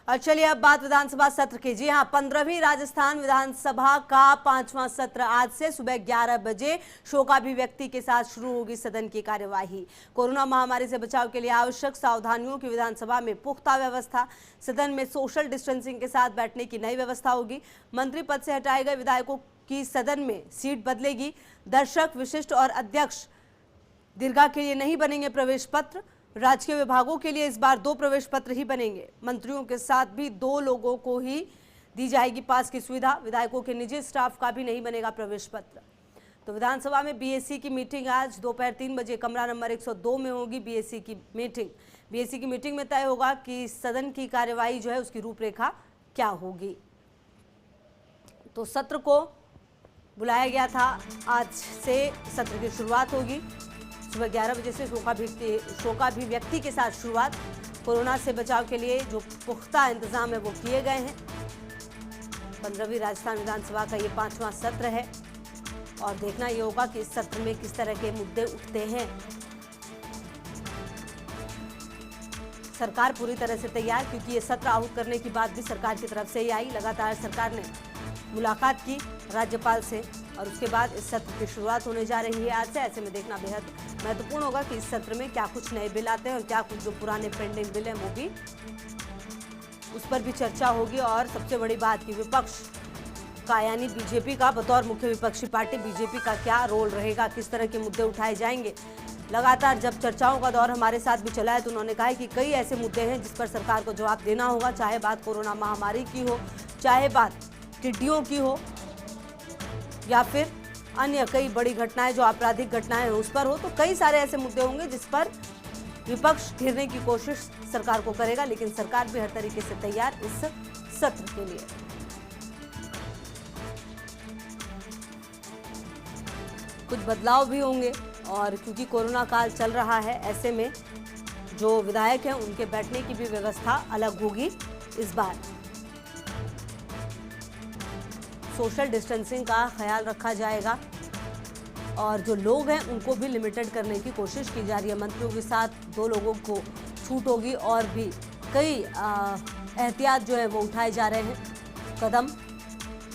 और चलिए अब बात विधानसभा सत्र की। जी हां, 15वीं राजस्थान विधानसभा का 5वां सत्र आज से सुबह 11 बजे शोकाभिव्यक्ति के साथ शुरू होगी सदन की कार्यवाही। कोरोना महामारी से बचाव के लिए आवश्यक सावधानियों की विधानसभा में पुख्ता व्यवस्था। सदन में सोशल डिस्टेंसिंग के साथ बैठने की नई व्यवस्था होगी। मंत्री पद से हटाए गए विधायकों की सदन में सीट बदलेगी। दर्शक, विशिष्ट और अध्यक्ष दीर्घा के लिए नहीं बनेंगे प्रवेश पत्र। राजकीय विभागों के लिए इस बार 2 प्रवेश पत्र ही बनेंगे। मंत्रियों के साथ भी 2 लोगों को ही दी जाएगी पास की सुविधा। विधायकों के निजी स्टाफ का भी नहीं बनेगा प्रवेश पत्र। तो विधानसभा में बीएससी की मीटिंग आज दोपहर 3 बजे कमरा नंबर 102 में होगी। बीएससी की मीटिंग में तय होगा कि सदन की कार्यवाही जो है उसकी रूपरेखा क्या होगी। तो सत्र को बुलाया गया था। आज से सत्र की शुरुआत होगी। सुबह 11 बजे से शोकाभिव्यक्ति के साथ शुरुआत। कोरोना से बचाव के लिए जो पुख्ता इंतजाम है वो किए गए हैं। 15वीं राजस्थान विधानसभा का ये 5वां सत्र है और देखना ये होगा कि इस सत्र में किस तरह के मुद्दे उठते हैं। सरकार पूरी तरह से तैयार, क्योंकि ये सत्र आउट करने की बात भी सरकार की तरफ से ही आई। लगातार सरकार ने मुलाकात की राज्यपाल से और उसके बाद इस सत्र की शुरुआत होने जा रही है आज से। ऐसे में देखना बेहद महत्वपूर्ण होगा कि इस सत्र में क्या कुछ नए बिल आते हैं और क्या कुछ जो पुराने पेंडिंग बिल हैं वो भी, उस पर भी चर्चा होगी। और सबसे बड़ी बात कि विपक्ष का यानी बीजेपी का बतौर मुख्य विपक्षी पार्टी बीजेपी का क्या रोल रहेगा, किस तरह के मुद्दे उठाए जाएंगे। लगातार जब चर्चाओं का दौर हमारे साथ भी चला है तो उन्होंने कहा है कि कई ऐसे मुद्दे हैं जिस पर सरकार को जवाब देना होगा, चाहे बात कोरोना महामारी की हो, चाहे बात टिड्डियों की हो या फिर अन्य कई बड़ी घटनाएं जो आपराधिक घटनाएं हैं उस पर हो। तो कई सारे ऐसे मुद्दे होंगे जिस पर विपक्ष घेरने की कोशिश सरकार को करेगा, लेकिन सरकार भी हर तरीके से तैयार इस सत्र के लिए। कुछ बदलाव भी होंगे और क्योंकि कोरोना काल चल रहा है, ऐसे में जो विधायक हैं उनके बैठने की भी व्यवस्था अलग होगी। इस बार सोशल डिस्टेंसिंग का ख्याल रखा जाएगा और जो लोग हैं उनको भी लिमिटेड करने की कोशिश की जा रही है। मंत्रियों के साथ 2 लोगों को छूट होगी और भी कई एहतियात जो है वो उठाए जा रहे हैं कदम,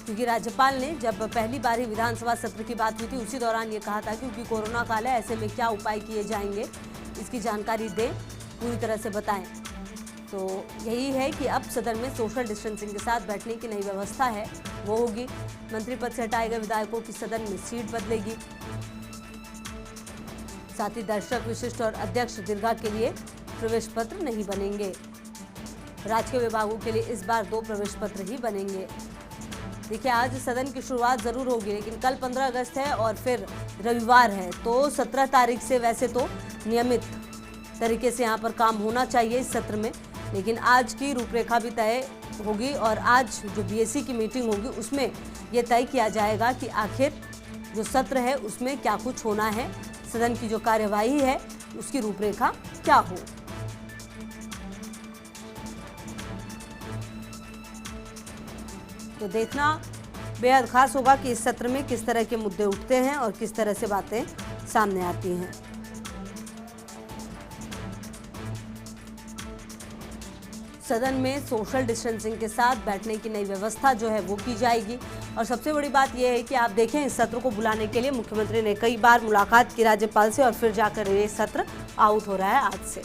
क्योंकि राज्यपाल ने जब पहली बार ही विधानसभा सत्र की बात हुई थी उसी दौरान ये कहा था क्योंकि कोरोना काल है, ऐसे में क्या उपाय किए जाएंगे इसकी जानकारी दें, पूरी तरह से बताएं। तो यही है कि अब सदन में सोशल डिस्टेंसिंग के साथ बैठने की नई व्यवस्था है वो होगी। मंत्री पद से हटाए गए विधायकों की सदन में सीट बदलेगी। साथ ही दर्शक, विशिष्ट और अध्यक्ष दीर्घा के लिए प्रवेश पत्र नहीं बनेंगे। राजकीय विभागों के लिए इस बार 2 प्रवेश पत्र ही बनेंगे। देखिए, आज सदन की शुरुआत जरूर होगी, लेकिन कल 15 अगस्त है और फिर रविवार है, तो 17 तारीख से वैसे तो नियमित तरीके से यहाँ पर काम होना चाहिए इस सत्र में, लेकिन आज की रूपरेखा भी तय होगी और आज जो बीएससी की मीटिंग होगी उसमें यह तय किया जाएगा कि आखिर जो सत्र है उसमें क्या कुछ होना है, सदन की जो कार्यवाही है उसकी रूपरेखा क्या हो। तो देखना बेहद खास होगा कि इस सत्र में किस तरह के मुद्दे उठते हैं और किस तरह से बातें सामने आती हैं। सदन में सोशल डिस्टेंसिंग के साथ बैठने की नई व्यवस्था जो है वो की जाएगी। और सबसे बड़ी बात यह है कि आप देखें, इस सत्र को बुलाने के लिए मुख्यमंत्री ने कई बार मुलाकात की राज्यपाल से और फिर जाकर ये सत्र आउट हो रहा है आज से।